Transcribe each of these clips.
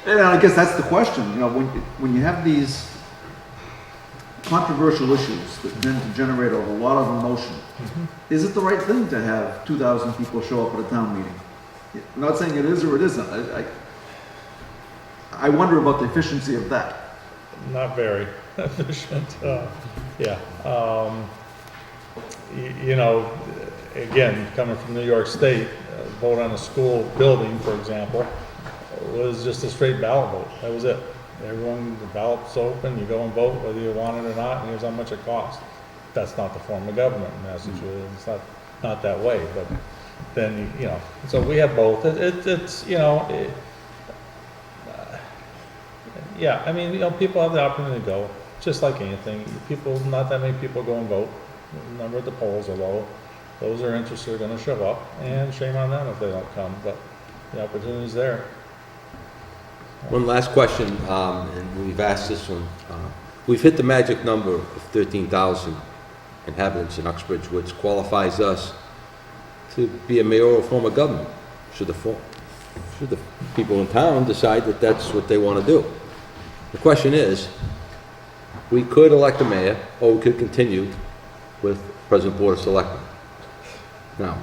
And I guess that's the question, you know, when you have these controversial issues that tend to generate a lot of emotion, is it the right thing to have 2,000 people show up at a town meeting? I'm not saying it is or it isn't. I wonder about the efficiency of that. Not very efficient. Yeah. You know, again, coming from New York State, vote on a school building, for example, was just a straight ballot vote. That was it. Everyone, the ballot's open, you go and vote whether you want it or not, and here's how much it costs. That's not the form of government in Massachusetts. It's not that way. But then, you know, so we have both. It's you know, yeah. I mean, you know, people have the opportunity to go, just like anything. People, not that many people go and vote. The number at the polls are low. Those who are interested are going to show up, and shame on them if they don't come. But the opportunity's there. One last question, and we've asked this one. We've hit the magic number of 13,000 inhabitants in Uxbridge, which qualifies us to be a mayoral form of government, should the people in town decide that that's what they want to do. The question is, we could elect a mayor, or we could continue with President Board of Selectmen. Now,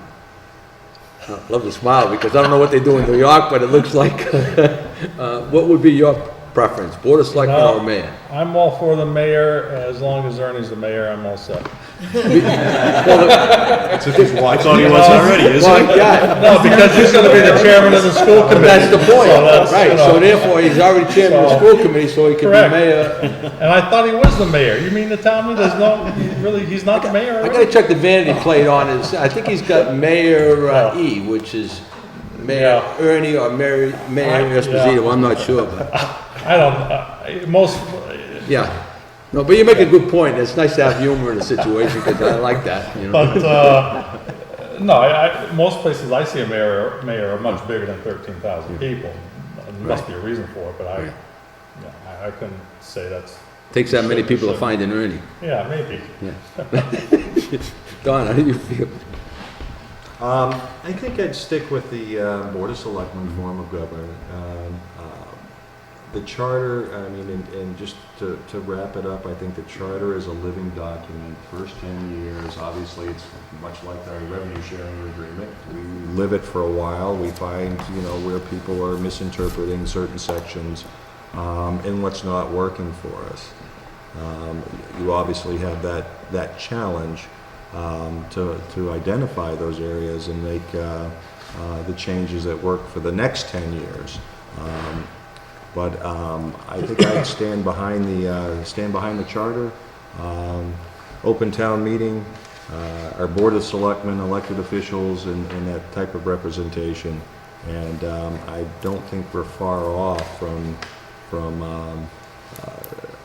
I love to smile because I don't know what they do in New York, but it looks like, what would be your preference, Board of Selectmen or mayor? I'm all for the mayor, as long as Ernie's the mayor, I'm all set. That's if he's watching. I thought he was already, isn't he? Well, yeah, No, because he's gonna be the chairman of the school committee. that's the point, So that's, right, you know, so therefore, he's already chairman of the school committee, so he can be Correct. mayor. And I thought he was the mayor. You mean to tell me there's no, he's not the mayor? I gotta check the vanity plate on his, I think he's got Mayor E, which is Mayor Yeah. Ernie or Mayor Esposito, I'm not sure, but, I don't, most, yeah. No, but you make a good point, it's nice to have humor in a situation, because I like that, you know. but, no, most places I see a mayor are much bigger than 13,000 people. There must be a reason for it, but I couldn't say that's, Takes that many people to find an Ernie. yeah, maybe. Yeah. Don, how do you feel? I think I'd stick with the Board of Selectmen form of government. The charter, I mean, and just to wrap it up, I think the charter is a living document. First 10 years, obviously, it's much like our revenue sharing agreement. We live it for a while. We find, you know, where people are misinterpreting certain sections and what's not working for us. You obviously have that challenge to identify those areas and make the changes that work for the next 10 years. But I think I'd stand behind the charter, open town meeting, our board of selectmen, elected officials, and that type of representation. And I don't think we're far off from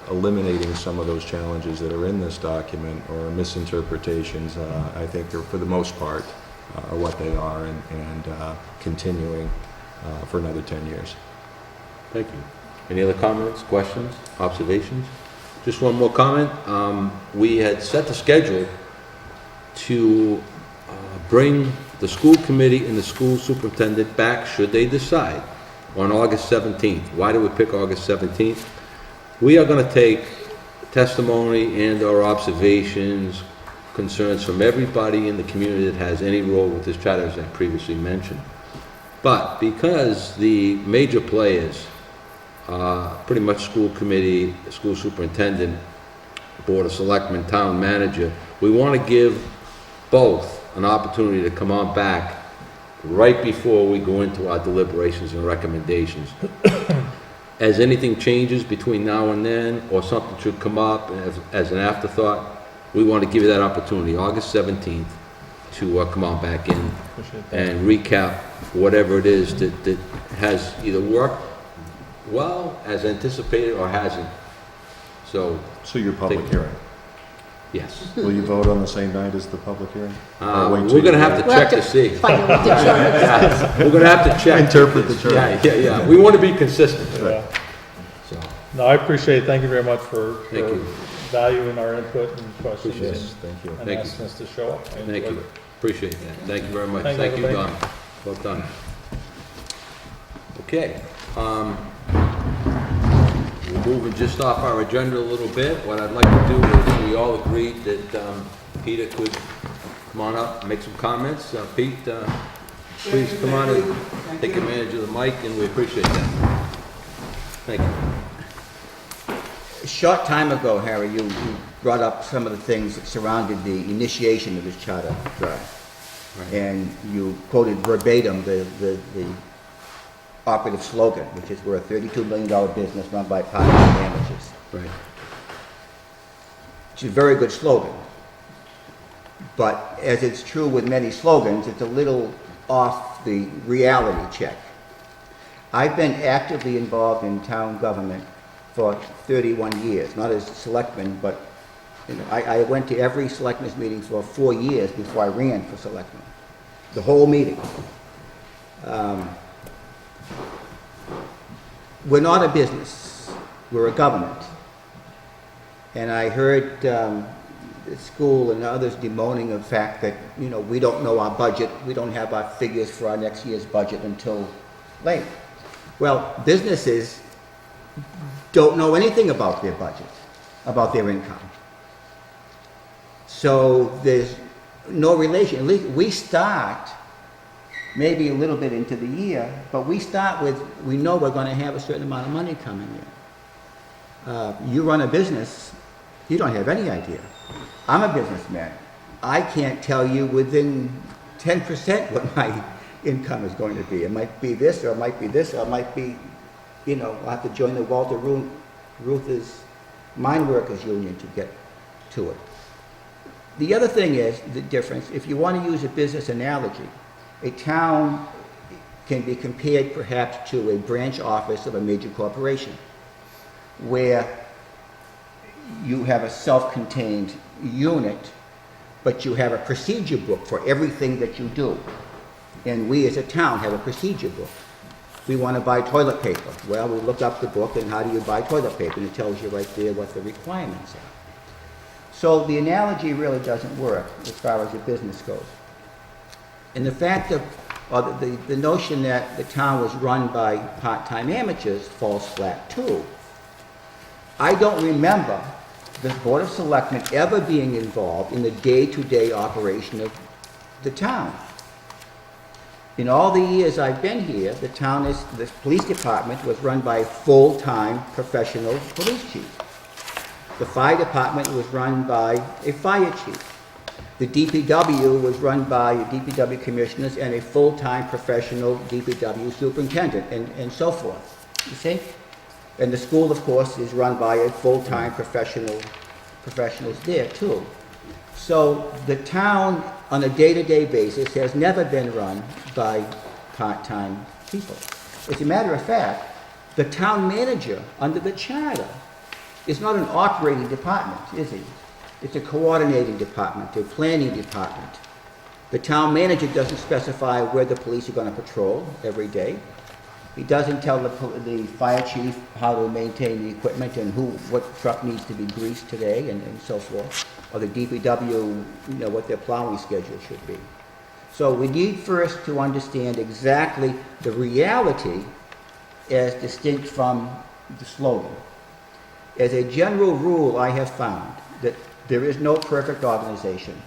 eliminating some of those challenges that are in this document or misinterpretations. I think they're, for the most part, are what they are, and continuing for another 10 years. Thank you. Any other comments, questions, observations? Just one more comment. We had set the schedule to bring the school committee and the school superintendent back, should they decide, on August 17th. Why do we pick August 17th? We are going to take testimony and our observations, concerns from everybody in the community that has any role with this charter, as I previously mentioned. But because the major players, pretty much school committee, school superintendent, board of selectmen, town manager, we want to give both an opportunity to come on back right before we go into our deliberations and recommendations. As anything changes between now and then, or something should come up as an afterthought, we want to give you that opportunity, August 17th, to come on back in and recap whatever it is that has either worked well as anticipated or hasn't. So your public hearing. yes, Will you vote on the same night as the public hearing? we're going to have to check to see. Find out what the charter says. We're going to have to check. Interpret the charter. Yeah. We want to be consistent. Yeah. So, No, I appreciate it. Thank you very much for Thank you. valuing our input and questions. Appreciate it. Thank you. And Thank you. asking us to show up. I Thank enjoyed you. it. Appreciate that. Thank you very much. Thank you, Thank you, everybody. Don. Well done. Okay. moving just off our agenda a little bit. What I'd like to do is, we all agreed that Peter could come on up and make some comments. Pete, please come on and take advantage of the mic, and we appreciate that. Thank you. A short time ago, Harry, you brought up some of the things that surrounded the initiation of this charter drive. Right. And you quoted verbatim the operative slogan, which is, we're a $32 million business run by part-time amateurs. Right. It's a very good slogan. But as it's true with many slogans, it's a little off the reality check. I've been actively involved in town government for 31 years, not as selectman, but I went to every selectmen's meeting for 4 years before I ran for selectman. The whole meeting. We're not a business, we're a government. And I heard the school and others bemoaning the fact that, we don't know our budget, we don't have our figures for our next year's budget until late. Well, businesses don't know anything about their budget, about their income. So there's no relation. At least we start maybe a little bit into the year, but we start with, we know we're going to have a certain amount of money coming in. You run a business, you don't have any idea. I'm a businessman. I can't tell you within 10% what my income is going to be. It might be this, or it might be this, or it might be, I'll have to join the Walter Reuther's Mine Workers Union to get to it. The other thing is, the difference, if you want to use a business analogy, a town can be compared perhaps to a branch office of a major corporation, where you have a self-contained unit, but you have a procedure book for everything that you do. And we as a town have a procedure book. We want to buy toilet paper. Well, we look up the book, and how do you buy toilet paper? And it tells you right there what the requirements are. So the analogy really doesn't work as far as the business goes. And the fact of, or the notion that the town was run by part-time amateurs falls flat too. I don't remember the Board of Selectmen ever being involved in the day-to-day operation of the town. In all the years I've been here, the police department was run by a full-time professional police chief. The fire department was run by a fire chief. The DPW was run by DPW commissioners and a full-time professional DPW superintendent, and so forth, you see? And the school, of course, is run by a full-time professionals there, too. So the town, on a day-to-day basis, has never been run by part-time people. As a matter of fact, the town manager, under the charter, is not an operating department, is he? It's a coordinating department, a planning department. The town manager doesn't specify where the police are going to patrol every day. He doesn't tell the fire chief how to maintain the equipment and what truck needs to be greased today and so forth. Or the DPW, what their plowing schedule should be. So we need first to understand exactly the reality as distinct from the slogan. As a general rule, I have found that there is no perfect organization,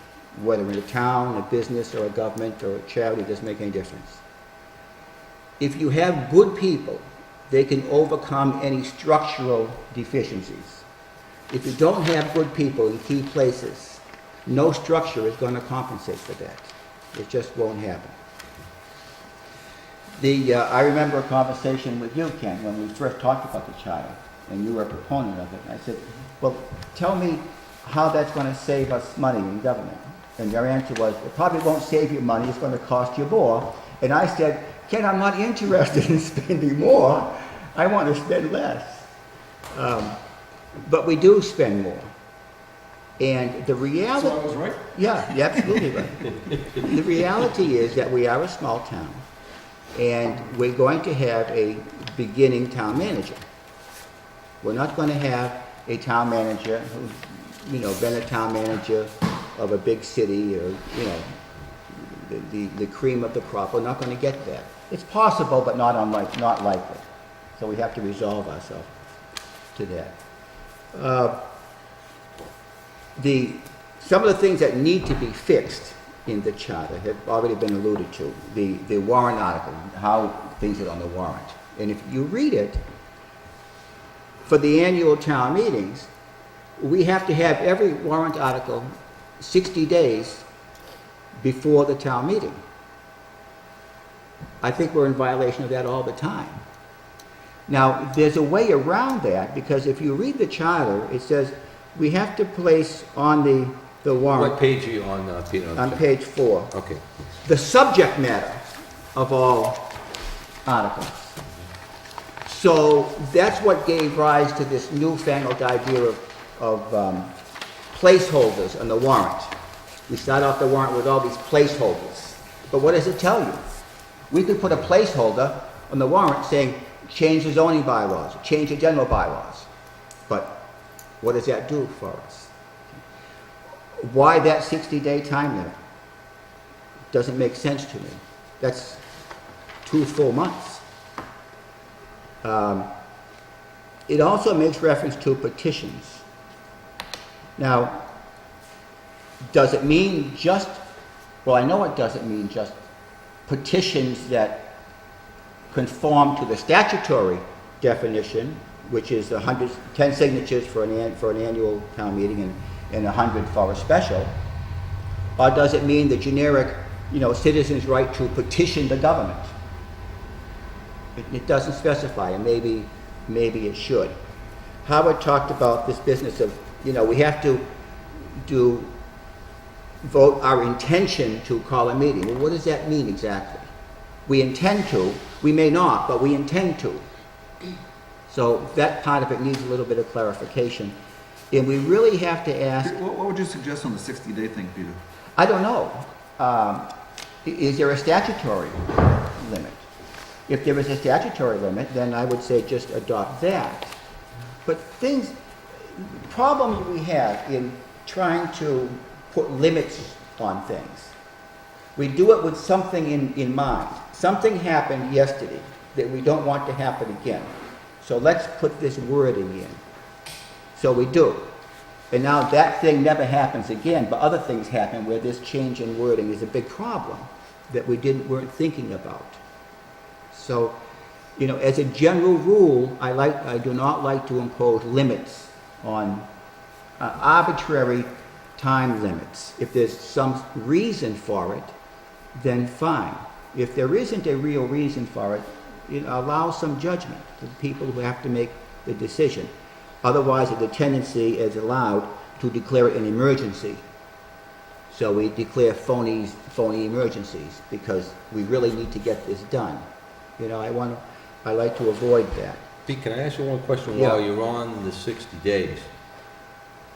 whether in a town, a business, or a government, or a charity, it doesn't make any difference. If you have good people, they can overcome any structural deficiencies. If you don't have good people in key places, no structure is going to compensate for that. It just won't happen. I remember a conversation with you, Ken, when we first talked about the charter, and you were a proponent of it. I said, well, tell me how that's going to save us money in government. And your answer was, it probably won't save you money, it's going to cost you more. And I said, Ken, I'm not interested in spending more. I want to spend less. But we do spend more. And the reality... So I was right? Yeah, you're absolutely right. The reality is that we are a small town, and we're going to have a beginning town manager. We're not going to have a town manager who's, been a town manager of a big city or, the cream of the crop. We're not going to get that. It's possible, but not likely. So we have to resolve ourselves. to that. Some of the things that need to be fixed in the charter have already been alluded to. The warrant article, how things are on the warrant. And if you read it, for the annual town meetings, we have to have every warrant article 60 days before the town meeting. I think we're in violation of that all the time. Now, there's a way around that, because if you read the charter, it says we have to place on the warrant. What page are you on, Peter? On page 4. Okay. The subject matter of all articles. So that's what gave rise to this newfangled idea of placeholders on the warrant. We start off the warrant with all these placeholders. But what does it tell you? We could put a placeholder on the warrant saying, change the zoning bylaws, change the general bylaws. But what does that do for us? Why that 60-day time limit? Doesn't make sense to me. That's 2 full months. It also makes reference to petitions. Now, does it mean just, well, I know it doesn't mean just petitions that conform to the statutory definition, which is 10 signatures for an annual town meeting and 100 for a special, or does it mean the generic, citizens' right to petition the government? It doesn't specify, and maybe it should. Howard talked about this business of, we have to vote our intention to call a meeting. Well, what does that mean exactly? We intend to, we may not, but we intend to. So that part of it needs a little bit of clarification. And we really have to ask... What would you suggest on the 60-day thing, Peter? I don't know. Is there a statutory limit? If there is a statutory limit, then I would say just adopt that. But problem we have in trying to put limits on things, we do it with something in mind. Something happened yesterday that we don't want to happen again. So let's put this wording in. So we do. And now that thing never happens again, but other things happen where this change in wording is a big problem that we weren't thinking about. So, as a general rule, I do not like to impose limits on arbitrary time limits. If there's some reason for it, then fine. If there isn't a real reason for it, allow some judgment to the people who have to make the decision. Otherwise, the tendency is allowed to declare it an emergency. So we declare phony emergencies because we really need to get this done. I like to avoid that. Pete, can I ask you one question Yeah. while you're on the 60 days?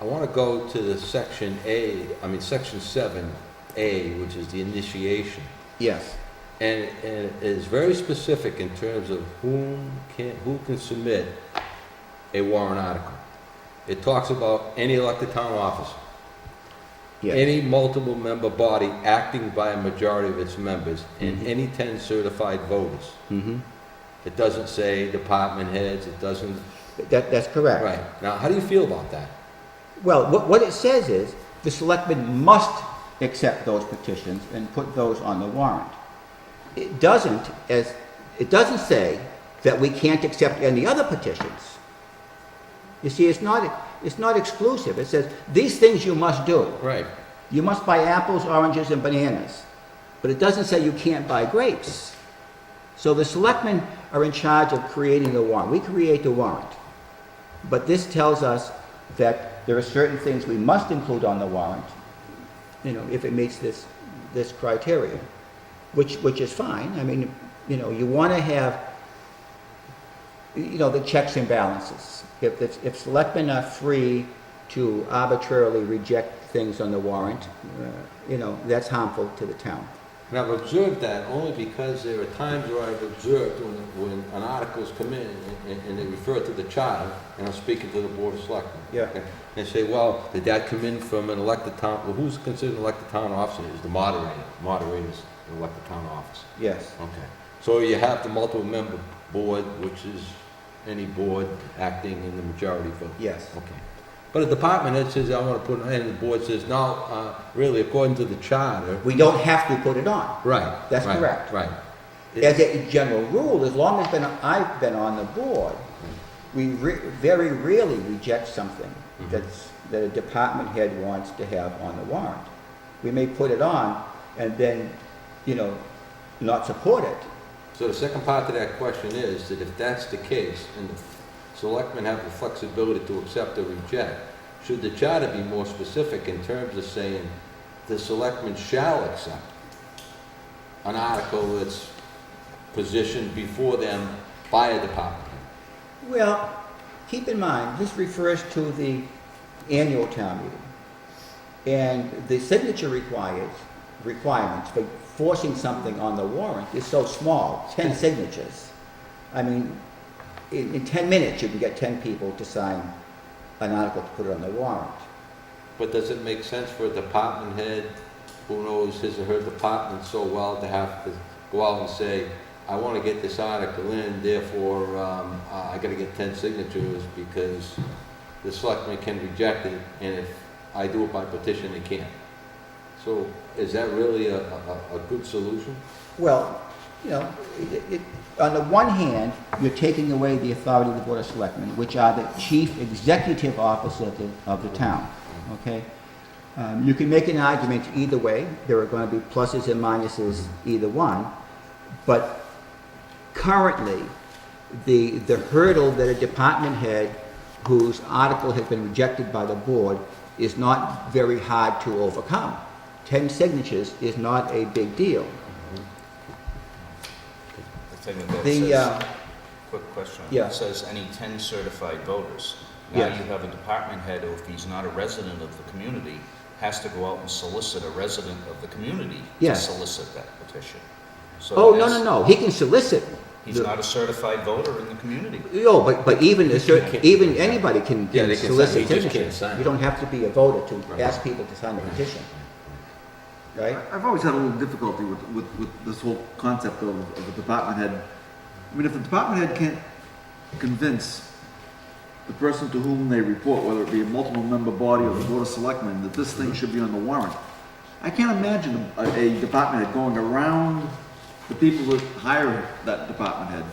I want to go to the section 7A, which is the initiation. Yes. And it is very specific in terms of who can submit a warrant article. It talks about any elected town officer, Yes. any multiple member body acting by a majority of its members, and any 10 certified voters. Mm-hmm. It doesn't say department heads, it doesn't... That's correct. Right. Now, how do you feel about that? Well, what it says is the selectmen must accept those petitions and put those on the warrant. It doesn't say that we can't accept any other petitions. You see, it's not exclusive. It says these things you must do. Right. You must buy apples, oranges, and bananas. But it doesn't say you can't buy grapes. So the selectmen are in charge of creating the warrant. We create the warrant. But this tells us that there are certain things we must include on the warrant, if it meets this criteria, which is fine. I mean, you want to have, the checks and balances. If selectmen are free to arbitrarily reject things on the warrant, that's harmful to the town. And I've observed that only because there are times where I've observed when an article's come in and they refer to the charter, and I'm speaking to the Board of Selectmen. Yeah. Okay, and they say, well, did that come in from an elected town, well, who's considered an elected town officer? Is the moderator. Moderator's an elected town officer. Yes. Okay. So you have the multiple member board, which is any board acting in the majority vote? Yes. Okay. But a department head says, I want to put it on, and the board says, no, really, according to the charter. We don't have to put it on. Right. That's right, correct. Right. As a general rule, as long as I've been on the board, we very rarely reject something that a department head wants to have on the warrant. We may put it on and then, not support it. So the second part to that question is that if that's the case, and the selectmen have the flexibility to accept or reject, should the charter be more specific in terms of saying the selectmen shall accept an article that's positioned before them by a department head? Well, keep in mind, this refers to the annual town meeting. And the signature requirements for forcing something on the warrant is so small, 10 signatures. I mean, in 10 minutes, you can get 10 people to sign an article to put it on the warrant. But does it make sense for a department head who knows his or her department so well to have to go out and say, I want to get this article in, therefore I got to get 10 signatures because the selectmen can reject it, and if I do it by petition, they can't. So is that really a good solution? Well, on the one hand, you're taking away the authority of the Board of Selectmen, which are the chief executive officer of the town, okay? You can make an argument either way. There are going to be pluses and minuses either one. But currently, the hurdle that a department head whose article has been rejected by the board is not very hard to overcome. 10 signatures is not a big deal. The thing with that The, says, quick question. yeah. It says any 10 certified voters. Now Yes. you have a department head who, if he's not a resident of the community, has to go out and solicit a resident of the community Yes. to solicit that petition. So Oh, that's- no, he can solicit. He's not a certified voter in the community. No, but even even anybody can Yeah, they can sign, solicit they just can't signatures. sign. You don't have to be a voter to Right. ask people to sign the petition. Right? I've always had a little difficulty with this whole concept of a department head. I mean, if the department head can't convince the person to whom they report, whether it be a multiple member body or the Board of Selectmen, that this thing should be on the warrant, I can't imagine a department head going around the people that hire that department head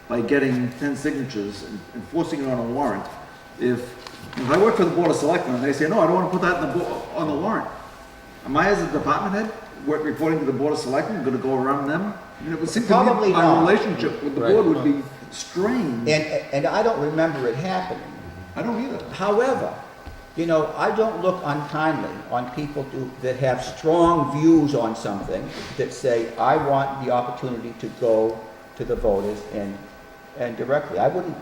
by getting 10 signatures and forcing it on a warrant. If I work for the Board of Selectmen and they say, no, I don't want to put that on the warrant, am I, as a department head, reporting to the Board of Selectmen, going to go around them? I mean, it would seem to Probably me our not. relationship with the Right. board would be strained. And I don't remember it happening. I don't either. However, I don't look unkindly on people that have strong views on something, that say, I want the opportunity to go to the voters and directly. I wouldn't,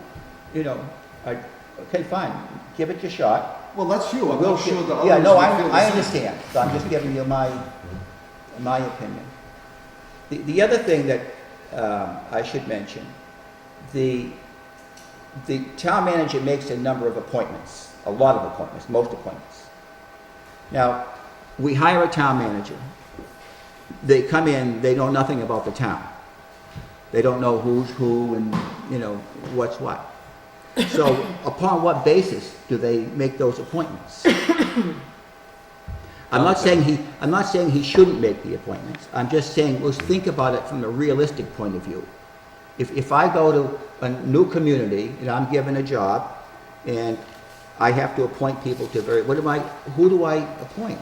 okay, fine, give it your shot. Well, that's you. I'm We'll not sure give- the others Yeah, no, would feel the I same. understand, so I'm just giving you my opinion. The other thing that I should mention, the town manager makes a number of appointments, a lot of appointments, most appointments. Now, we hire a town manager. They come in, they know nothing about the town. They don't know who's who and, what's what. So upon what basis do they make those appointments? I'm not saying he shouldn't make the appointments. I'm just saying, let's think about it from a realistic point of view. If I go to a new community and I'm given a job and I have to appoint people to who do I appoint?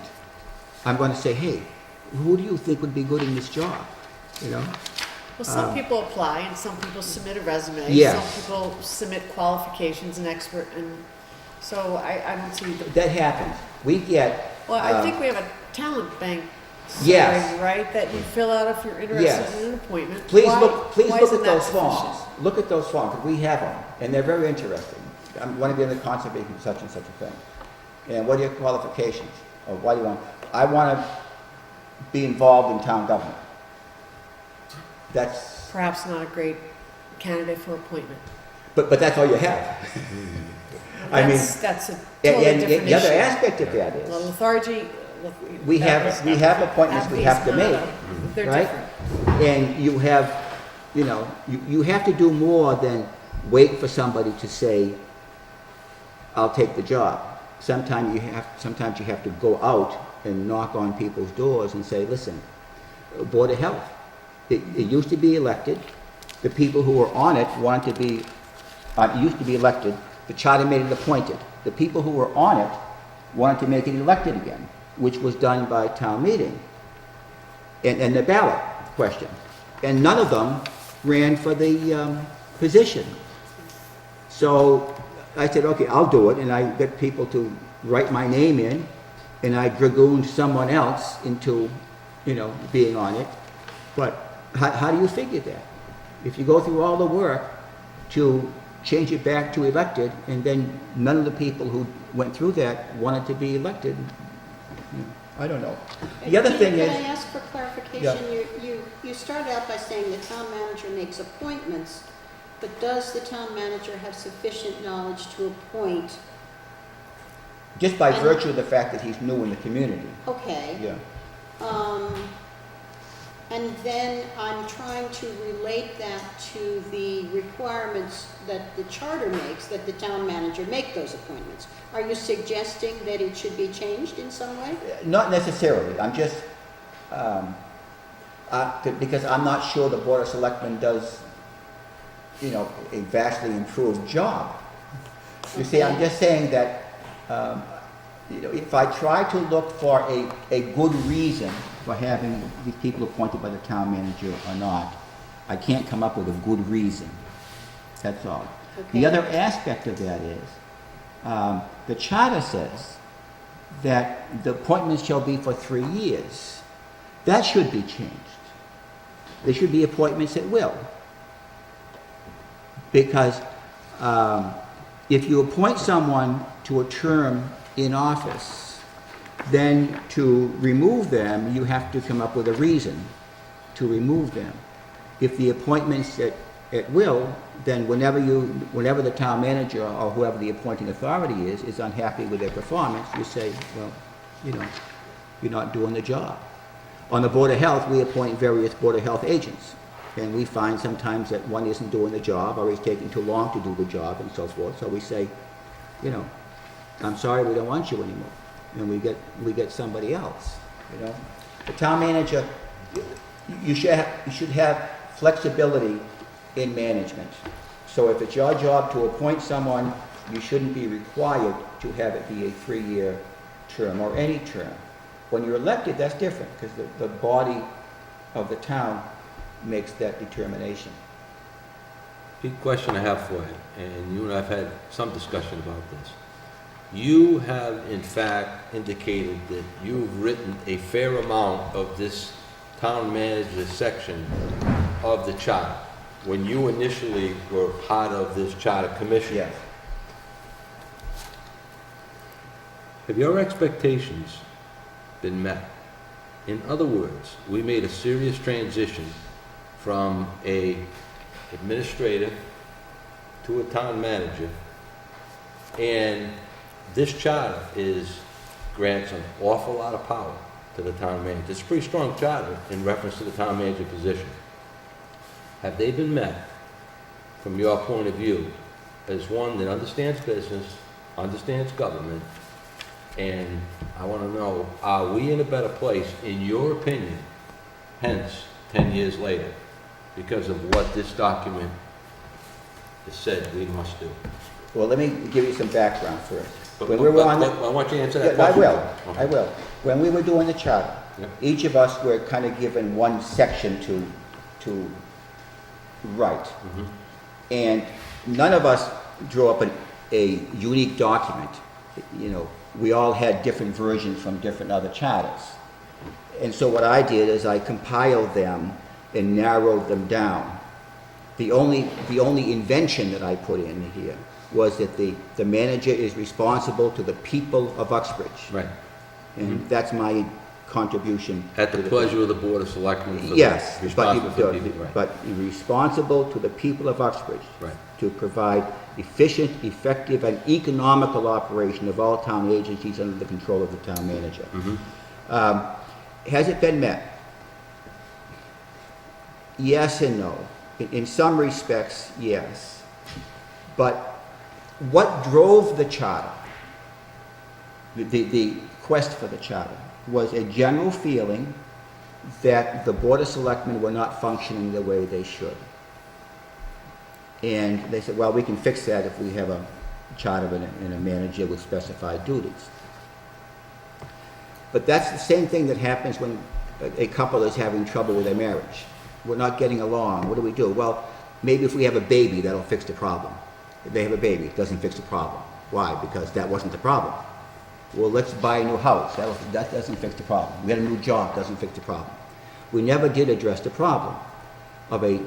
I'm going to say, hey, who do you think would be good in this job? Well, some people apply and some people submit a resume. Yes. Some people submit qualifications and so I don't see the. That happens. We get. Well, I think we have a talent bank Yes. survey, right? That you fill out if you're interested Yes. in an appointment. Please Why- look why at isn't that those forms. sufficient? Look at those forms, 'cause we have them, and they're very interesting. I want to be in the conservation of such and such a thing. And what are your qualifications? Or why do you want? I want to be involved in town government. That's, Perhaps not a great candidate for appointment. but that's all you have. I mean, That's a and, totally and different the other issue. aspect of that Little is, lethargy. we have appointments we have to make. They're right? different. And you have, you have to do more than wait for somebody to say, I'll take the job. Sometimes you have to go out and knock on people's doors and say, listen, Board of Health, it used to be elected. The people who were on it wanted to be, it used to be elected. The charter made it appointed. The people who were on it wanted to make it elected again, which was done by town meeting and the ballot question. And none of them ran for the position. So I said, okay, I'll do it, and I got people to write my name in, and I dragooned someone else into, being on it. But how do you figure that? If you go through all the work to change it back to elected, and then none of the people who went through that wanted to be elected, I don't know. The other thing is... Can I ask for clarification? You started out by saying the town manager makes appointments, but does the town manager have sufficient knowledge to appoint? Just by virtue of the fact that he's new in the community. Okay. Yeah. And then I'm trying to relate that to the requirements that the charter makes, that the town manager make those appointments. Are you suggesting that it should be changed in some way? Not necessarily. I'm just, because I'm not sure the Board of Selectmen does, a vastly improved job. You see, I'm just saying that, if I try to look for a good reason for having these people appointed by the town manager or not, I can't come up with a good reason. That's all. Okay. The other aspect of that is, the charter says that the appointments shall be for 3 years. That should be changed. There should be appointments at will. Because if you appoint someone to a term in office, then to remove them, you have to come up with a reason to remove them. If the appointment's at will, then whenever the town manager or whoever the appointing authority is unhappy with their performance, you say, well, you're not doing the job. On the Board of Health, we appoint various Board of Health agents, and we find sometimes that one isn't doing the job or is taking too long to do the job and so forth. So we say, I'm sorry, we don't want you anymore. And we get somebody else, The town manager, you should have flexibility in management. So if it's your job to appoint someone, you shouldn't be required to have it be a 3-year term or any term. When you're elected, that's different, because the body of the town makes that determination. Big question I have for you, and you and I have had some discussion about this. You have, in fact, indicated that you've written a fair amount of this town manager section of the charter when you initially were part of this charter commission. Yes. Have your expectations been met? In other words, we made a serious transition from a administrator to a town manager, and this charter grants an awful lot of power to the town manager. It's a pretty strong charter in reference to the town manager position. Have they been met, from your point of view, as one that understands business, understands government, and I want to know, are we in a better place, in your opinion, hence 10 years later, because of what this document has said we must do? Well, let me give you some background first. But When we were on the... I want you to answer that Yeah, question. I will. When we were doing the charter, Yep. each of us were kind of given one section to write. Mhm. And none of us drew up a unique document. We all had different versions from different other charters. And so what I did is I compiled them and narrowed them down. The only invention that I put in here was that the manager is responsible to the people of Uxbridge. Right. And that's my contribution. At the pleasure of the Board of Selectmen. for the- Yes, Responsible for the people, right. but responsible to the people of Uxbridge. Right. To provide efficient, effective, and economical operation of all town agencies under the control of the town manager. Mhm. Has it been met? Yes and no. In some respects, yes. But what drove the charter, the quest for the charter, was a general feeling that the Board of Selectmen were not functioning the way they should. And they said, well, we can fix that if we have a charter and a manager with specified duties. But that's the same thing that happens when a couple is having trouble with their marriage. We're not getting along. What do? Well, maybe if we have a baby, that'll fix the problem. If they have a baby, it doesn't fix the problem. Why? Because that wasn't the problem. Well, let's buy a new house. That doesn't fix the problem. We get a new job, doesn't fix the problem. We never did address the problem of a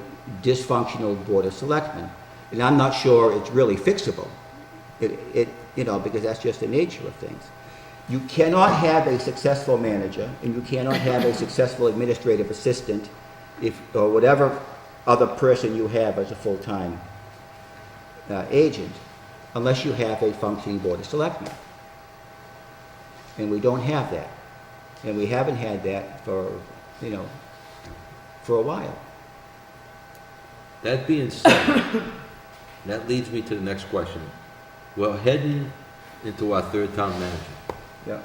dysfunctional Board of Selectmen. And I'm not sure it's really fixable. Because that's just the nature of things. You cannot have a successful manager, and you cannot have a successful administrative assistant, or whatever other person you have as a full-time agent, unless you have a functioning Board of Selectmen. And we don't have that. And we haven't had that for a while. That being said, that leads me to the next question. We're heading into our third town manager. Yeah.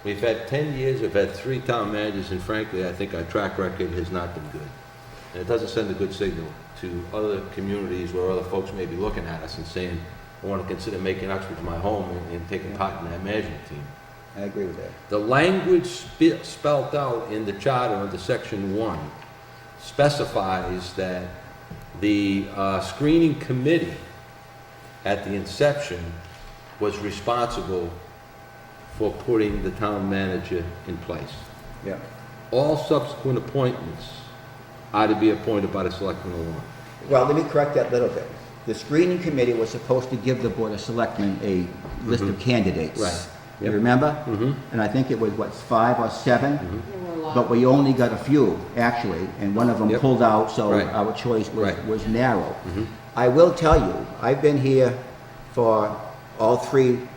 We've had 10 years, we've had 3 town managers, and frankly, I think our track record has not been good. And it doesn't send a good signal to other communities where other folks may be looking at us and saying, I want to consider making Uxbridge my home and taking part in that management team. I agree with that. The language spelled out in the charter under section 1 specifies that the screening committee at the inception was responsible for putting the town manager in place. Yeah. All subsequent appointments are to be appointed by the selectmen alone. Well, let me correct that a little bit. The screening committee was supposed to give the Board of Selectmen a list of candidates. Right. You Yep. remember? Mm-hmm. And I think it was, 5 or 7? Mm-hmm. There were a lot. But we only got a few, actually, and one of them Yep. pulled out, so Right. our choice Right. was narrow. Mhm. I will tell you, I've been here for all 3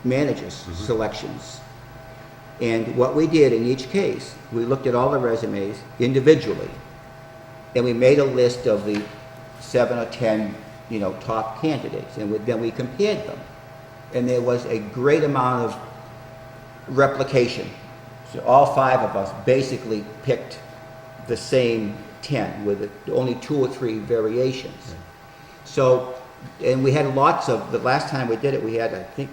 managers' selections. And what we did in each case, we looked at all the resumes individually, and we made a list of the 7 or 10, top candidates, and then we compared them. And there was a great amount of replication. So all 5 of us basically picked the same 10 with only 2 or 3 variations. So, and we had the last time we did it, we had, I think,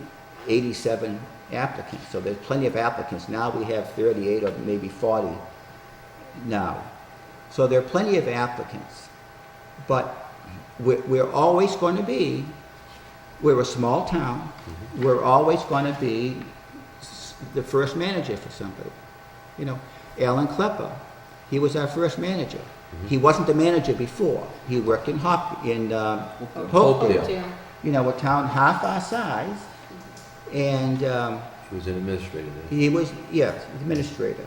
87 applicants. So there's plenty of applicants. Now we have 38 or maybe 40 now. So there are plenty of applicants. But we're always going to be, we're a small town, we're always going to be the first manager for somebody. Alan Klepper, he was our first manager. He wasn't the manager before. He worked in Hopedale. Hopedale. A town half our size, and He was an administrator there. he was, administrator.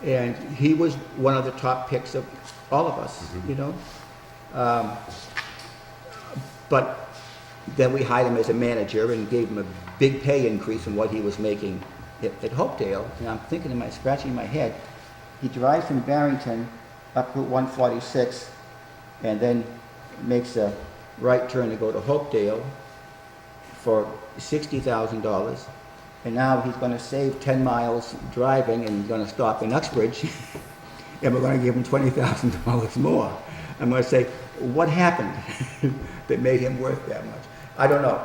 And he was one of the top picks of all of us, But then we hired him as a manager and gave him a big pay increase from what he was making at Hopedale. And I'm thinking, scratching my head, he drives from Barrington up Route 146 and then makes a right turn to go to Hopedale for $60,000. And now he's going to save 10 miles driving and he's going to stop in Uxbridge and we're going to give him $20,000 more. I'm going to say, what happened that made him worth that much? I don't know.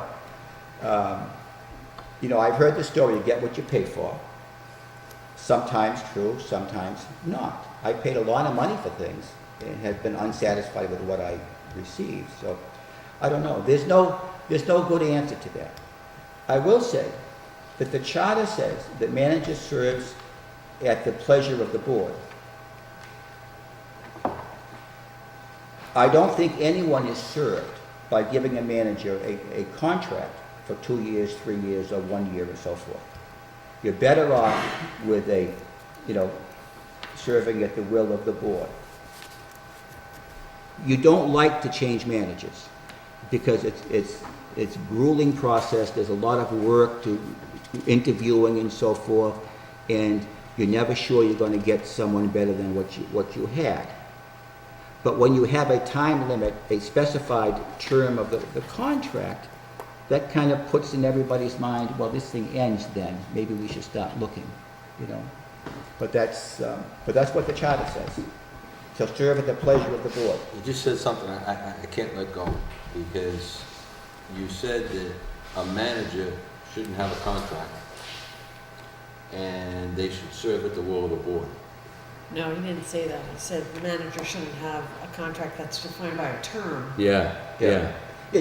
I've heard the story, you get what you pay for. Sometimes true, sometimes not. I paid a lot of money for things and have been unsatisfied with what I received. So I don't know. There's no good answer to that. I will say that the charter says that manager serves at the pleasure of the board. I don't think anyone is served by giving a manager a contract for 2 years, 3 years, or 1 year, and so forth. You're better off with serving at the will of the board. You don't like to change managers because it's a grueling process. There's a lot of work to interviewing and so forth, and you're never sure you're going to get someone better than what you had. But when you have a time limit, a specified term of the contract, that kind of puts in everybody's mind, well, this thing ends then, maybe we should start looking, you know. But that's what the charter says. Shall serve at the pleasure of the board. You just said something I can't let go, because you said that a manager shouldn't have a contract, and they should serve at the will of the board. No, he didn't say that. He said the manager shouldn't have a contract that's defined by a term. Yeah. Yeah,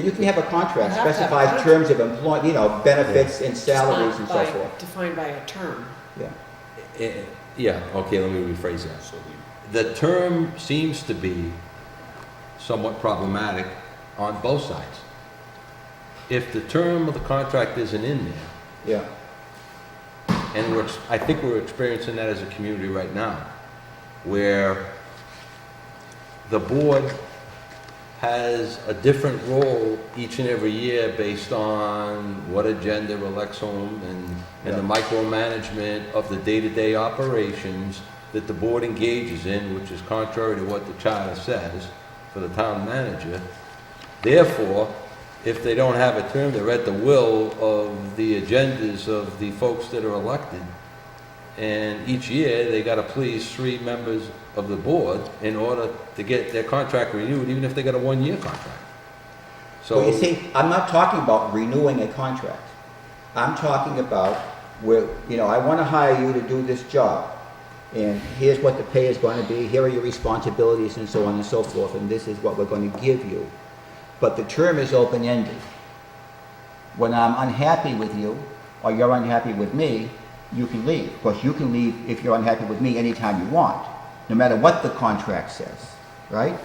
you can have a contract, You have to have a specified contract. terms of employment, you know, benefits and Just salaries and not so by- forth. Defined by a term. Yeah. Yeah, okay, let me rephrase that. So The term seems to be somewhat problematic on both sides. If the term of the contract isn't in there, Yeah. and I think we're experiencing that as a community right now, where the board has a different role each and every year based on what agenda elects whom and the micromanagement of the day-to-day operations that the board engages in, which is contrary to what the charter says for the town manager. Therefore, if they don't have a term, they're at the will of the agendas of the folks that are elected. And each year, they gotta please 3 members of the board in order to get their contract renewed, even if they got a 1-year contract. So, Well, you see, I'm not talking about renewing a contract. I'm talking about where, you know, I want to hire you to do this job. And here's what the pay is going to be, here are your responsibilities and so on and so forth, and this is what we're going to give you. But the term is open-ended. When I'm unhappy with you, or you're unhappy with me, you can leave. Of course, you can leave if you're unhappy with me anytime you want, no matter what the contract says, right?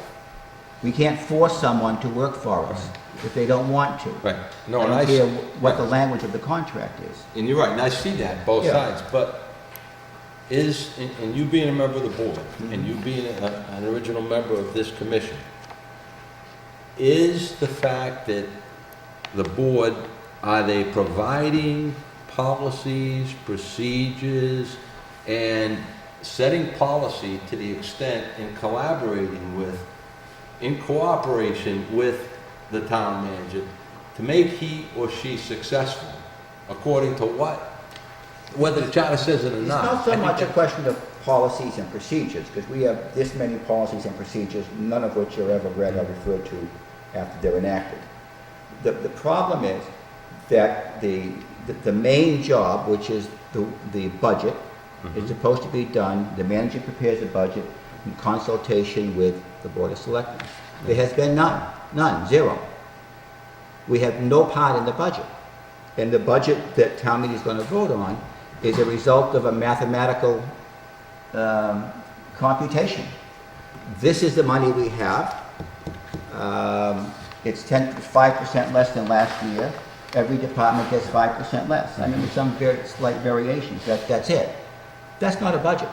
We can't force someone to work for us if they don't want to. right, no, I and don't care what the right. language of the contract is. And you're right, and I see that, both Yeah. sides, but and you being a member of the board, and you being an original member of this commission, is the fact that the board, are they providing policies, procedures, and setting policy to the extent in collaborating with, in cooperation with the town manager to make he or she successful according to what? Whether the charter says it or It's not. not so I think much a that- question of policies and procedures, because we have this many policies and procedures, none of which are ever read or referred to after they're enacted. The problem is that the main job, which is the budget, is supposed to be done, the manager prepares a budget in consultation with the Board of Selectmen. There has been none, zero. We have no part in the budget. And the budget that town meeting is going to vote on is a result of a mathematical computation. This is the money we have. It's 5% less than last year. Every department gets 5% less. I mean, with some very slight variations, that's it. That's not a budget.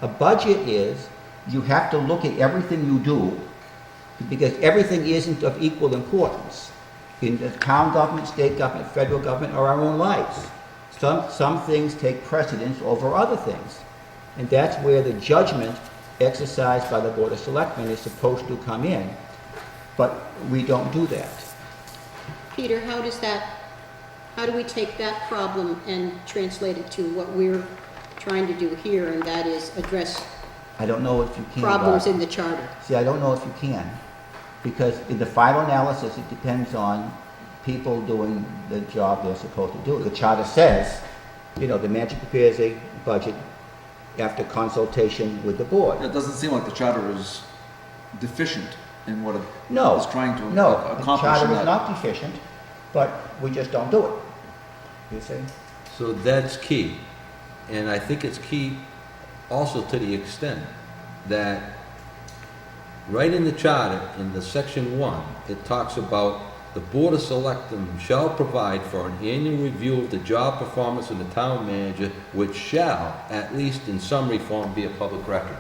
A budget is, you have to look at everything you do, because everything isn't of equal importance in the town government, state government, federal government, or our own lives. Some things take precedence over other things. And that's where the judgment exercised by the Board of Selectmen is supposed to come in. But we don't do that. Peter, how do we take that problem and translate it to what we're trying to do here, and that is address I don't know if you can. problems Bob. in the charter? See, I don't know if you can, because in the final analysis, it depends on people doing the job they're supposed to do. The charter says, you know, the manager prepares a budget after consultation with the board. It doesn't seem like the charter is deficient in what it No, is trying to no, accomplish. the charter in is that. not deficient, but we just don't do it. You see? So that's key. And I think it's key also to the extent that right in the charter, in the section 1, it talks about the Board of Selectmen shall provide for an annual review of the job performance of the town manager, which shall, at least in summary form, be a public record.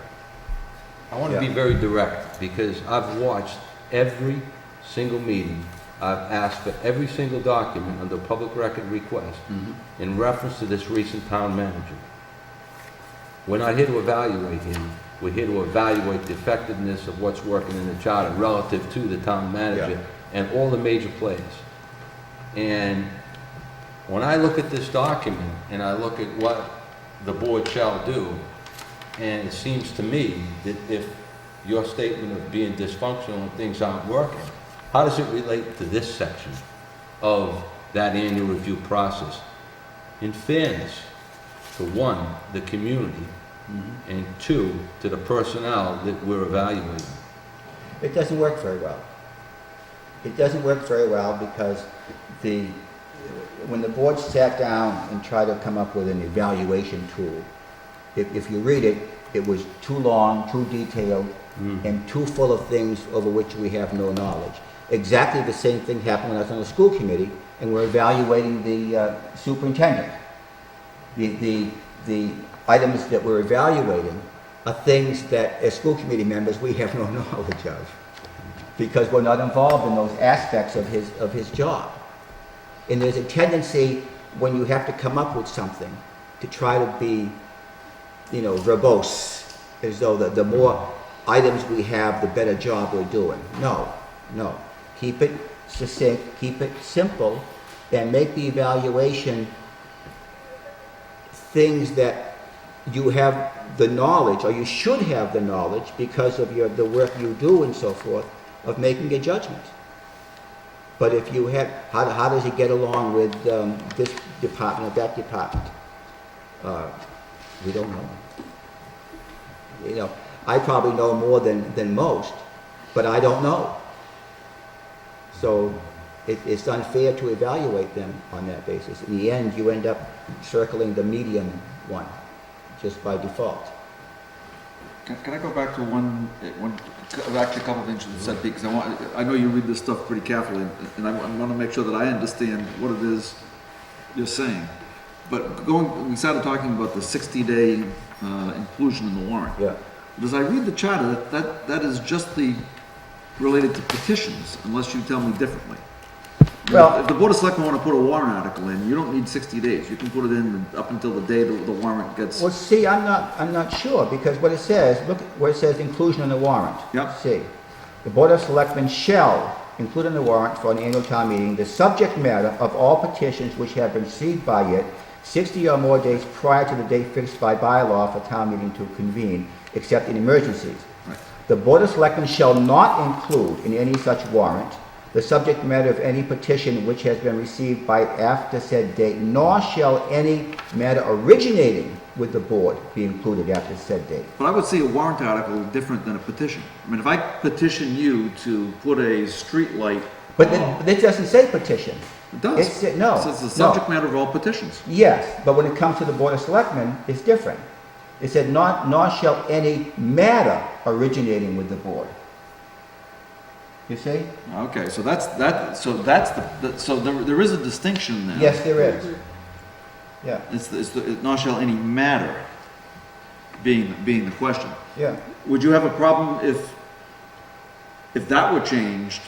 I want to be Yeah. very direct, because I've watched every single meeting. I've asked for every single document under public record request in reference to this recent town manager. We're not here to evaluate him We're here to evaluate the effectiveness of what's working in the charter relative to the town manager and all the major players. And when I look at this document and I look at what the board shall do, and it seems to me that if your statement of being dysfunctional and things aren't working, how does it relate to this section of that annual review process? In fairness to one, the community, and two, to the personnel that we're evaluating. It doesn't work very well. It doesn't work very well because when the board sat down and tried to come up with an evaluation tool, if you read it, it was too long, too detailed, and too full of things over which we have no knowledge. Exactly the same thing happened when I was on the school committee and we're evaluating the superintendent. The items that we're evaluating are things that, as school committee members, we have no knowledge of because we're not involved in those aspects of his job. And there's a tendency when you have to come up with something to try to be, verbose, as though the more items we have, the better job we're doing. No. Keep it succinct, keep it simple, and make the evaluation things that you have the knowledge, or you should have the knowledge because of the work you do and so forth, of making a judgment. But if you have, how does he get along with this department or that department? We don't know. I probably know more than most, but I don't know. So it's unfair to evaluate them on that basis. In the end, you end up circling the median one, just by default. Can I go back to actually a couple of things you said, because I know you read this stuff pretty carefully, and I want to make sure that I understand what it is you're saying. But we started talking about the 60-day inclusion in the warrant. Yeah. But as I read the charter, that is just related to petitions, unless you tell me differently. Well, if the Board of Selectmen want to put a warrant article in, you don't need 60 days. You can put it in up until the day the warrant gets. well, see, I'm not sure, because what it says, look where it says inclusion in the warrant. Yep. See, the Board of Selectmen shall include in the warrant for an annual town meeting the subject matter of all petitions which have been received by it 60 or more days prior to the date fixed by bylaw for town meeting to convene, except in emergencies. Right. The Board of Selectmen shall not include in any such warrant the subject matter of any petition which has been received by after said date, nor shall any matter originating with the board be included after said date. But I would see a warrant article different than a petition. I mean, if I petition you to put a street light. But this doesn't say petition. It does. No. It says the subject matter of all petitions. Yes, but when it comes to the Board of Selectmen, it's different. It said, nor shall any matter originating with the board. You see? Okay, so there is a distinction there. Yes, there is. Yeah, It's nor shall any matter being the question. yeah. Would you have a problem if that were changed?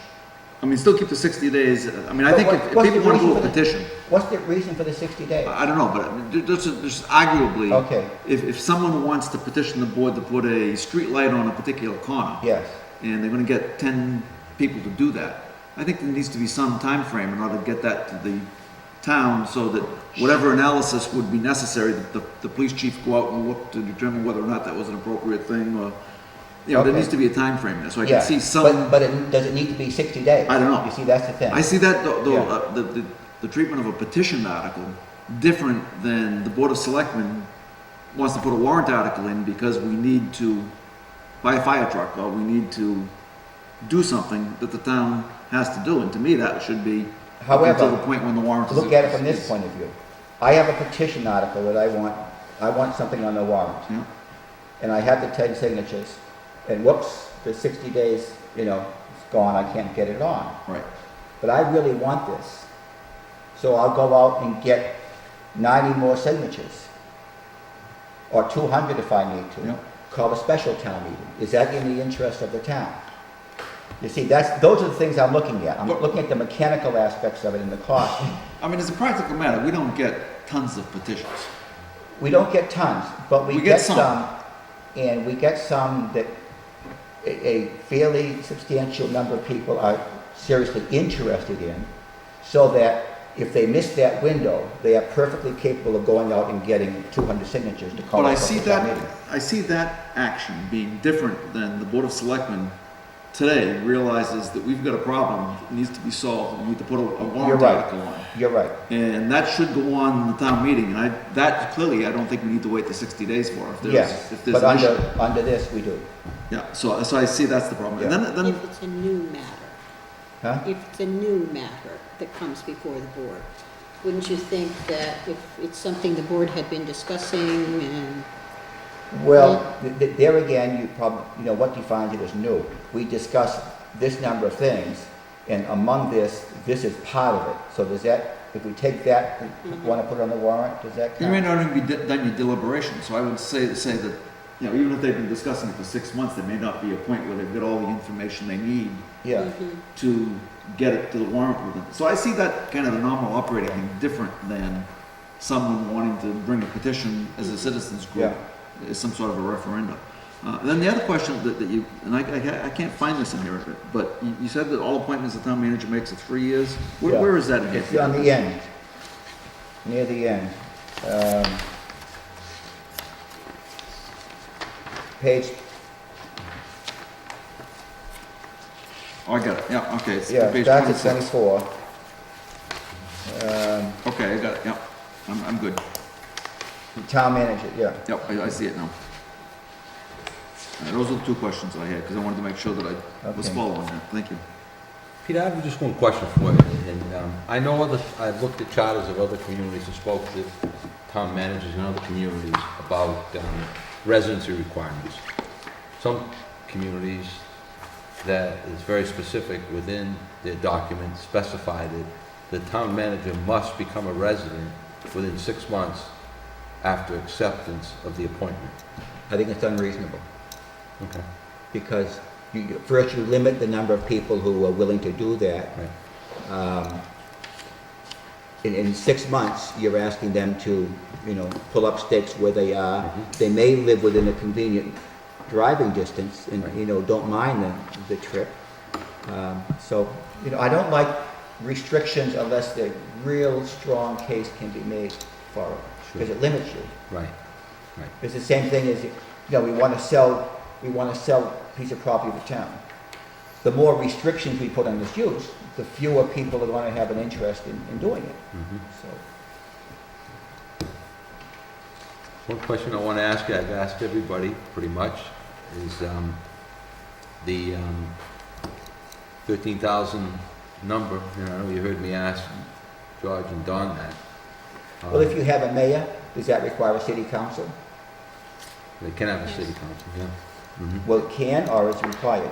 I mean, still keep the 60 days. I mean, I think if What's people the want to do a reason for the- petition, What's the reason for the 60 days? I don't know, but just arguably, Okay. if someone wants to petition the board to put a street light on a particular corner, Yes. and they're going to get 10 people to do that, I think there needs to be some time frame in order to get that to the town, so that whatever analysis would be necessary, that the police chief go out and look to determine whether or not that was an appropriate thing, or, there Okay. needs to be a time frame there, so I Yeah, can see some. But does it need to be 60 days? I don't know. You see, that's the thing. I see that, though, Yeah. the treatment of a petition article different than the Board of Selectmen wants to put a warrant article in because we need to buy a fire truck, or we need to do something that the town has to do, and to me, that should be up However, until the point when the warrant is. Look at it from this point of view. I have a petition article that I want something on the warrant. Yeah. And I have the 10 signatures, and whoops, the 60 days, it's gone, I can't get it on. Right. But I really want this. So I'll go out and get 90 more signatures, or 200 if I need to. Yeah. Call a special town meeting. Is that in the interest of the town? You see, those are the things I'm looking at. I'm But- looking at the mechanical aspects of it and the cost. I mean, as a practical matter, we don't get tons of petitions. We don't get tons, but we We get get some. some. and we get some that a fairly substantial number of people are seriously interested in, so that if they miss that window, they are perfectly capable of going out and getting 200 signatures to call But a I special see town that, meeting. I see that action being different than the Board of Selectmen today realizes that we've got a problem that needs to be solved, and we need to put a You're warrant right. article on. You're right. And that should go on in the town meeting, and that clearly, I don't think we need to wait the 60 days for. If there's, Yes, if there's but an issue. under this, we do. Yeah, so I see that's the problem. And then, If it's a new matter, Huh? if it's a new matter that comes before the board, wouldn't you think that if it's something the board had been discussing and, Well, there again, what defines it as new? We discussed this number of things, and among this is part of it. So does that, if we take that, want to put it on the warrant, does that you may count? not even be done your deliberation, so I would say that, even if they've been discussing it for 6 months, there may not be a point where they've got all the information they need Yeah, to get it to the warrant with them. So I see that kind of the normal operating thing different than someone wanting to bring a petition as a citizens group, as some sort of a referendum. Then the other question that you, and I can't find this in here, but you said that all appointments the town manager makes are 3 years. Yeah. Where is that in here? it's on the end, near the end. Page, Oh, I got it, yeah, okay, it's yeah, page back to 26. 24. Okay, I got it, yeah, I'm good. The town manager, yeah. Yep, I see it now. Those are the two questions I had, because I wanted to make sure that I was Okay. following that, thank you. Peter, I have just one question for you, and I know I've looked at charters of other communities and spoke to town managers in other communities about residency requirements. Some communities that is very specific within their documents specify that the town manager must become a resident within 6 months after acceptance of the appointment. I think it's unreasonable, Okay. because first you limit the number of people who are willing to do that. Right. In 6 months, you're asking them to, pull up stakes where they are. Mhm. They may live within a convenient driving distance and, Right. don't mind the trip. So, I don't like restrictions unless the real strong case can be made for it, because it limits you. Right. It's the same thing as, we want to sell a piece of property to the town. The more restrictions we put on this use, the fewer people are going to have an interest in doing it. Mhm. So, One question I want to ask you, I've asked everybody pretty much, is the 13,000 number. You heard me ask George and Don that. well, if you have a mayor, does that require a city council? They can have a city council, yeah. Mhm. Well, it can or is required?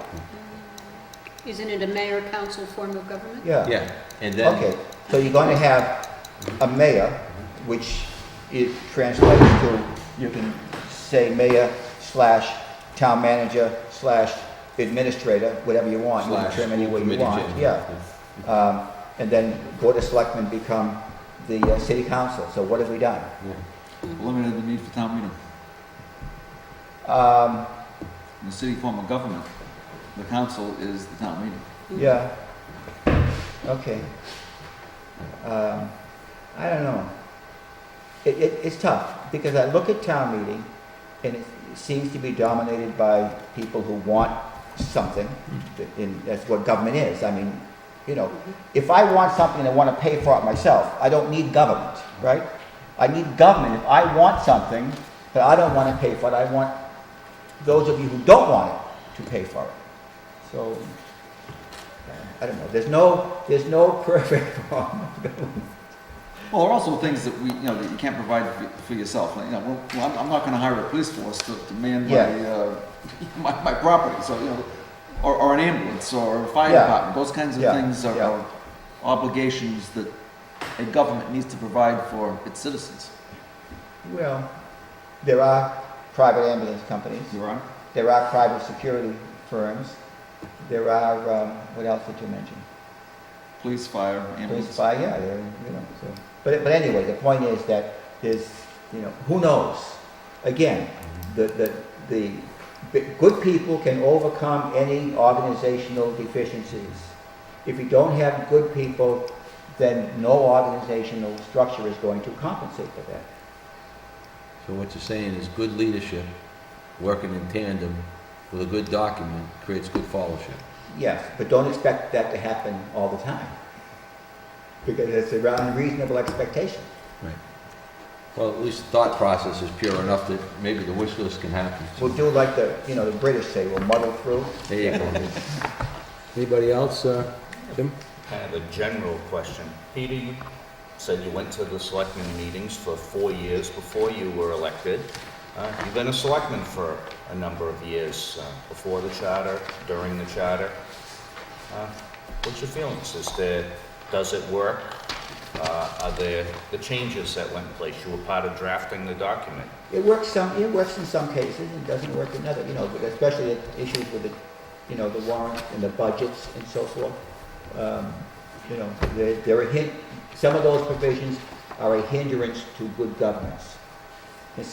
isn't it a mayor-council form of government? Yeah. Yeah, and then. Okay, so you're going to have a mayor, which it translates to, you can say mayor / town manager / administrator, whatever you want. You can Slash trim any way you committee want, chair. yeah. And then Board of Selectmen become the city council. So what have we done? Yeah. Eliminated the need for town meeting. Um, In the city form of government, the council is the town meeting. Yeah. Okay. I don't know. It's tough, because I look at town meeting, and it seems to be dominated by people who want something, and that's what government is. I mean, if I want something and I want to pay for it myself, I don't need government, right? I need government if I want something, but I don't want to pay for it. I want those of you who don't want it to pay for it. So, I don't know. There's no perfect form of government. Well, there are also things that that you can't provide for yourself. I'm not gonna hire a police force to man my property, so, or an ambulance, or a fire Yeah. department. Those kinds of Yeah. things are obligations that a government needs to provide for its citizens. Well, there are private ambulance companies. You're right. There are private security firms. There are, what else did you mention? Police, fire, Police, ambulance. fire, yeah, so. But anyway, the point is that there's, who knows? Again, the good people can overcome any organizational deficiencies. If you don't have good people, then no organizational structure is going to compensate for that. So what you're saying is good leadership, working in tandem with a good document, creates good followership. Yes, but don't expect that to happen all the time, because it's an unreasonable expectation. Right. Well, at least the thought process is pure enough that maybe the wish list can happen. We'll do like the British say, we'll muddle through. There you go. Anybody else, Jim? Kind of a general question. Peter, you said you went to the selectmen meetings for 4 years before you were elected. You've been a selectman for a number of years, before the charter, during the charter. What's your feelings? Does it work? Are there the changes that went in place? You were part of drafting the document. It works in some cases, and doesn't work in other, especially the issues with the warrant and the budgets and so forth. Some of those provisions are a hindrance to good governance.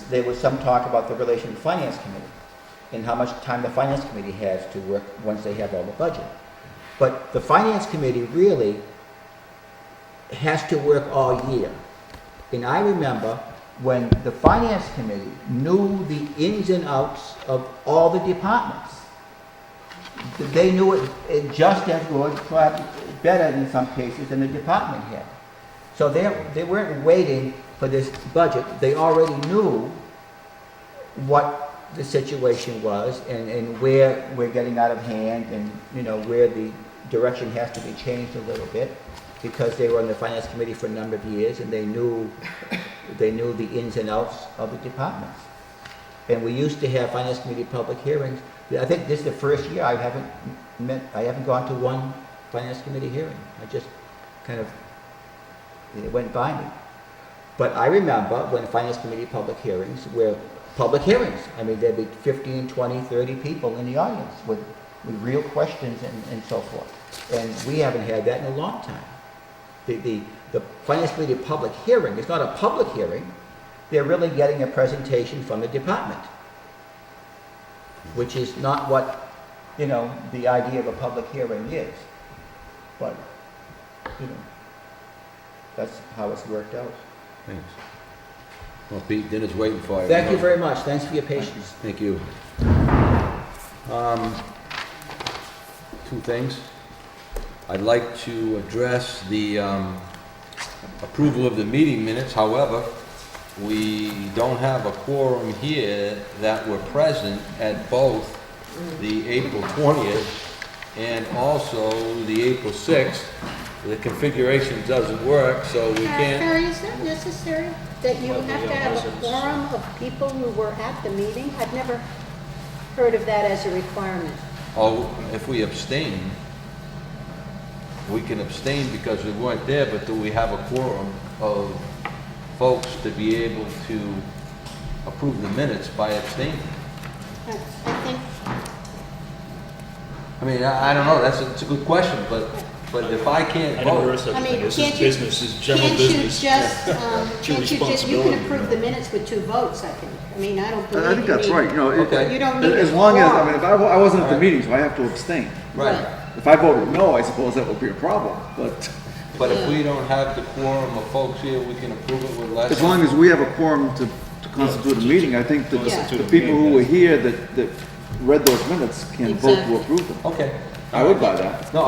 There was some talk about the relation to the Finance Committee and how much time the Finance Committee has to work once they have all the budget. But the Finance Committee really has to work all year. And I remember when the Finance Committee knew the ins and outs of all the departments. They knew it just as good, perhaps better in some cases, than the department head. So they weren't waiting for this budget. They already knew what the situation was and where we're getting out of hand and, where the direction has to be changed a little bit, because they were on the Finance Committee for a number of years and they knew the ins and outs of the departments. And we used to have Finance Committee public hearings. I think this is the first year I haven't gone to one Finance Committee hearing. I just it went by me. But I remember when Finance Committee public hearings were public hearings. I mean, there'd be 15, 20, 30 people in the audience with real questions and so forth. And we haven't had that in a long time. The Finance Committee public hearing is not a public hearing. They're really getting a presentation from the department, which is not what, the idea of a public hearing is. But, that's how it's worked out. Thanks. Well, Pete, dinner's waiting for you. Thank you very much. Thanks for your patience. Thank you. Two things. I'd like to address the approval of the meeting minutes. However, we don't have a quorum here that were present at both the April 20th and also the April 6th. The configuration doesn't work, so we can't. Harry, is that necessary? That you have to have a quorum of people who were at the meeting? I've never heard of that as a requirement. Oh, if we abstain, we can abstain because we weren't there, but do we have a quorum of folks to be able to approve the minutes by abstaining? I think, I mean, I don't know, it's a good question, but if I can't I never heard vote, such I a mean, thing. This can't is you- business, this is general can't you business. just, Your can't you responsibility, can approve the minutes with 2 votes, I think. I mean, I don't believe I think that's you right, need, Okay. you don't need as a long as, quorum. if I wasn't at the Alright. meeting, so I have to abstain. right, If I voted no, I suppose that would be a problem, but but if we don't have the quorum of folks here, we can approve it with less. as long as we have a quorum to constitute a meeting, I think that Yeah. the people who were here that read those minutes can vote to Exactly. approve them. Okay. I would buy that. No,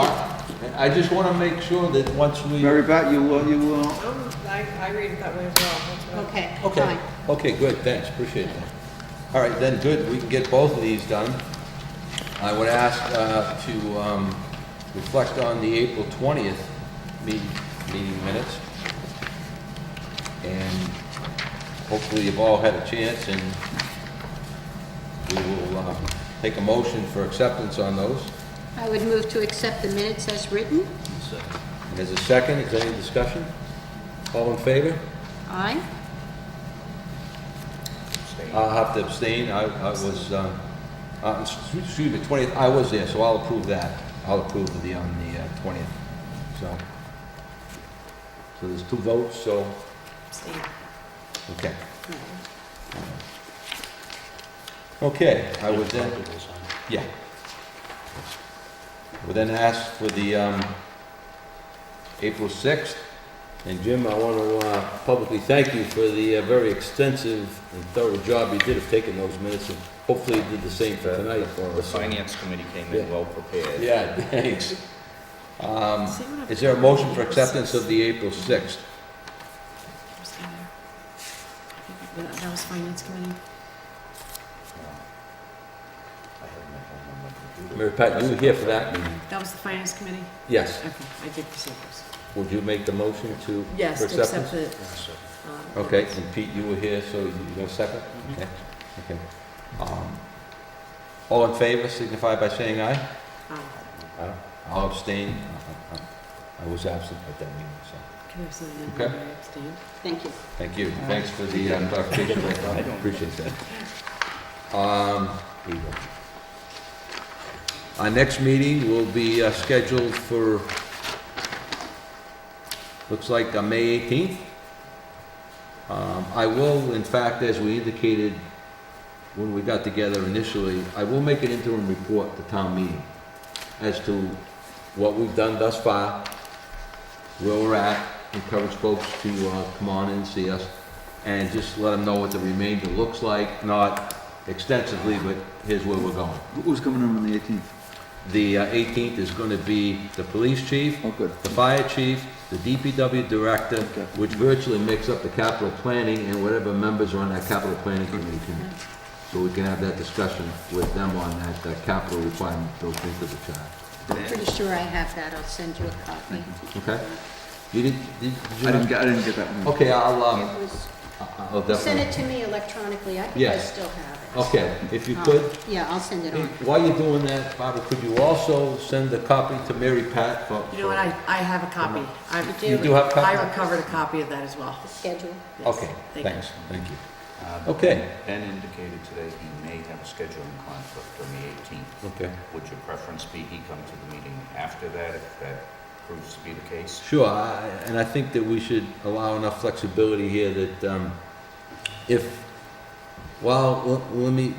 I just want to make sure that once we. Mary Pat, you, I read it that way as well. That's what- Okay, Okay, fine. okay, good, thanks, appreciate that. All right, then, good, we can get both of these done. I would ask to reflect on the April 20th meeting minutes. And hopefully you've all had a chance, and we will take a motion for acceptance on those. I would move to accept the minutes as written. And there's a second, is there any discussion? All in favor? Aye. I'll have to abstain, I was, excuse me, 20th, I was there, so I'll approve that. I'll approve on the 20th, so. So there's 2 votes, so, Abstain. okay. Okay, I would then, yeah. I would then ask for the, April 6th. And Jim, I want to publicly thank you for the very extensive and thorough job you did of taking those minutes, and hopefully you did the same for tonight for The us. finance committee came in Yeah. well prepared. Yeah, thanks. See what Is there a motion for acceptance of the April 6th? Was there? That was finance committee. I have my phone on my computer. Mary Pat, you were here for that meeting? That was the finance committee? Yes. Okay, I did receive those. Would you make the motion to, Yes, for to accept acceptance? the, Yes, sir. Okay, and Pete, you were here, so you gonna second? Okay, okay. All in favor, signify by saying aye. Aye. I'll abstain. I was absent at that meeting, so. Can I have something in Okay. where I abstained? Thank you. Thank you. Thanks for the clarification. I appreciate that. Here you go. Our next meeting will be scheduled for, looks like May 18th. I will, in fact, as we indicated when we got together initially, I will make an interim report to town meeting as to what we've done thus far, where we're at, encourage folks to come on in and see us, and just let them know what the remainder looks like, not extensively, but here's where we're going. Who's coming in on the 18th? The 18th is going to be the police chief, Oh, good. the fire chief, the DPW director, Okay. which virtually makes up the capital planning and whatever members are on that capital planning committee can. So we can have that discussion with them on that capital requirement built into the charge. I'm pretty sure I have that. I'll send you a copy. Okay? You did you I not? didn't get that one. Okay, I'll It was, I'll send definitely. it to me electronically. I think I Yes. still have it. Okay, if you could, Yeah, I'll send it hey, on. while you're doing that, Barbara, could you also send a copy to Mary Pat for? You know what, I have a copy. You do have a copy? I recovered a copy of that as well. The schedule. Yes. Okay, Thank you. thanks, thank you. Okay. Ben indicated today he may have a scheduling conflict on the 18th. Okay. Would your preference be he come to the meeting after that, if that proves to be the case? Sure, and I think that we should allow enough flexibility here that let me,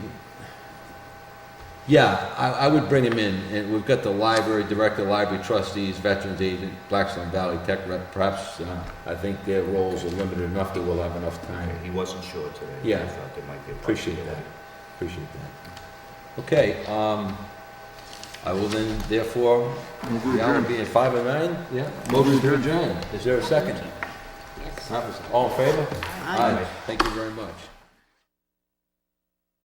yeah, I would bring him in, and we've got the library director, library trustees, veterans agent, Blackstone Valley Tech rep, perhaps, I think their roles are limited enough that we'll have enough time. Okay, he wasn't sure today. Yeah. I thought there might be a Appreciate possibility. that, appreciate that. Okay, I will then therefore, the hour being 5 or 9, yeah, motion to adjourn. Is there a second? Yes. All in favor? Aye. Thank you very much.